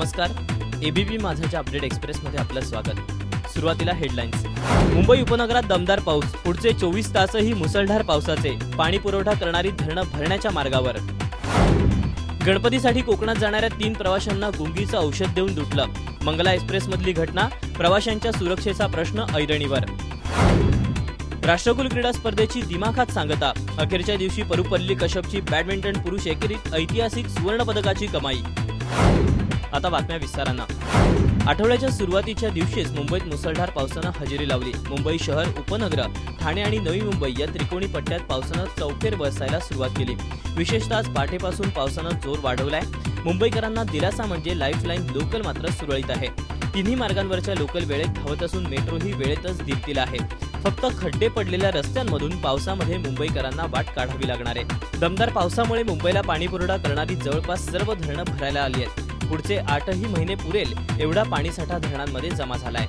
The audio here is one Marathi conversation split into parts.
नमस्कार, एबीपी माझाच्या अपडेट एक्सप्रेसमध्ये आपलं स्वागत। सुरुवातीला हेडलाईन्स। मुंबई उपनगरात दमदार पाऊस, पुढचे 24 तासही मुसळधार पावसाचे, पाणी पुरवठा करणारी धरणं भरण्याच्या मार्गावर। गणपतीसाठी कोकणात जाणाऱ्या 3 प्रवाशांना गुंगीचं औषध देऊन लुटलं, मंगला एक्सप्रेसमधली घटना, प्रवाशांच्या सुरक्षेचा प्रश्न ऐरणीवर। राष्ट्रकुल क्रीडा स्पर्धेची दिमाखात सांगता, अखेरच्या दिवशी परुपल्ली कश्यपची बॅडमिंटन पुरुष एकेरीत ऐतिहासिक सुवर्णपदकाची कमाई। आता बातम्या विस्तारानं। आठवड्याच्या सुरुवातीच्या दिवशीच मुंबईत मुसळधार पावसानं हजेरी लावली। मुंबई शहर, उपनगर, ठाणे आणि नवी मुंबई या त्रिकोणी पट्ट्यात पावसानं चौफेर बरसायला सुरुवात केली। विशेषतः आज पहाटेपासून पावसानं जोर वाढवलाय। मुंबईकरांना दिलासा म्हणजे लाईफलाईन लोकल मात्र सुरळीत आहे। तिन्ही मार्गांवरच्या लोकल वेळेत धावत असून मेट्रोही वेळेतच दिलतील आहे। फक्त खड्डे पडलेल्या रस्त्यांमधून पावसामध्ये मुंबईकरांना वाट काढावी लागणार आहे। दमदार पावसामुळे मुंबईला पाणीपुरवठा करणारी जवळपास सर्व धरणं भरायला आली आहेत। पुढचे 8ही महिने पुरेल एवढा पाणीसाठा धरणांमध्ये जमा झालाय।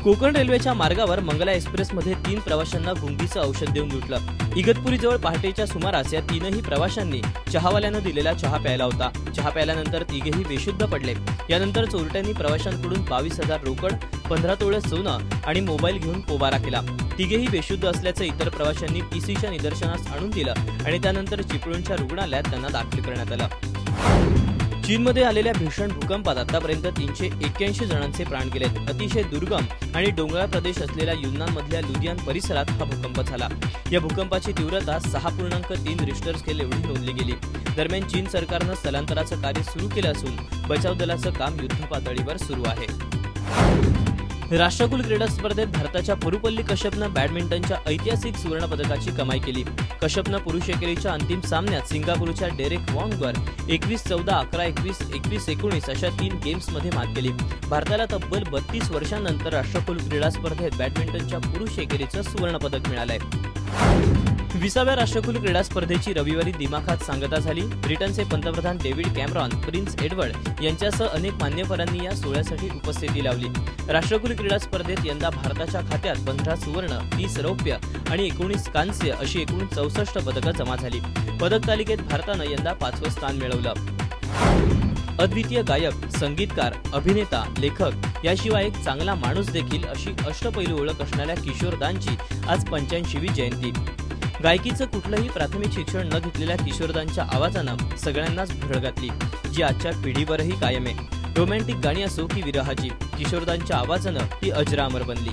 कोकण रेल्वेच्या मार्गावर मंगला एक्सप्रेसमध्ये 3 प्रवाशांना गुंगीचं औषध देऊन लुटलं। इगतपुरीजवळ पहाटेच्या सुमारास या 3ही प्रवाशांनी चहावाल्यानं दिलेला चहा प्यायला होता। चहा प्यायल्यानंतर तिघेही बेशुद्ध पडले। यानंतर चोरट्यांनी प्रवाशांकडून 22,000 रोकड, 15 तोळे सोनं आणि मोबाईल घेऊन पोबारा केला। तिघेही बेशुद्ध असल्याचं इतर प्रवाशांनी पीसीच्या निदर्शनास आणून दिलं आणि त्यानंतर चिपळूणच्या रुग्णालयात त्यांना दाखल करण्यात आलं। चीनमध्ये आलेल्या भीषण भूकंपात आतापर्यंत 381 जणांचे प्राण गेलेत। अतिशय दुर्गम आणि डोंगराळ प्रदेश असलेल्या युन्नानमधल्या लुधियान परिसरात हा भूकंप झाला। या भूकंपाची तीव्रता 6.3 रिश्टर स्केल एवढी नोंदली गेली। दरम्यान चीन सरकारनं स्थलांतराचं कार्य सुरू केलं असून बचाव दलाचं काम युद्धपातळीवर सुरू आहे। राष्ट्रकुल क्रीडा स्पर्धेत भारताच्या परुपल्ली कश्यपनं बॅडमिंटनच्या ऐतिहासिक सुवर्णपदकाची कमाई केली। कश्यपनं पुरुष एकेरीच्या अंतिम सामन्यात सिंगापूरच्या डेरेक वॉंगवर 21-14, 11-21, 21-19 अशा 3 गेम्समध्ये मात केली। भारताला तब्बल 32 वर्षांनंतर राष्ट्रकुल क्रीडा स्पर्धेत बॅडमिंटनच्या पुरुष एकेरीचं सुवर्णपदक मिळालंय। 20व्या राष्ट्रकुल क्रीडा स्पर्धेची रविवारी दिमाखात सांगता झाली। ब्रिटनचे पंतप्रधान डेव्हिड कॅमेरॉन, प्रिन्स एडवर्ड यांच्यासह अनेक मान्यवरांनी या सोहळ्यासाठी उपस्थिती लावली। राष्ट्रकुल क्रीडा स्पर्धेत यंदा भारताच्या खात्यात 15 सुवर्ण, 30 रौप्य आणि 19 कांस्य अशी एकूण 64 पदकं जमा झाली। पदक तालिकेत भारतानं यंदा 5वं स्थान मिळवलं। अद्वितीय गायक, संगीतकार, अभिनेता, लेखक याशिवाय एक चांगला माणूस देखील अशी अष्टपैलू ओळख असणाऱ्या किशोरदांची आज 85वी जयंती। गायकीचं कुठलंही प्राथमिक शिक्षण न घेतलेल्या किशोरदांच्या आवाजानं सगळ्यांनाच भुरळ घातली, जी आजच्या पिढीवरही कायम आहे। रोमॅन्टिक गाणी असो की विरहाची, किशोरदांच्या आवाजानं ती अजरामर बनली।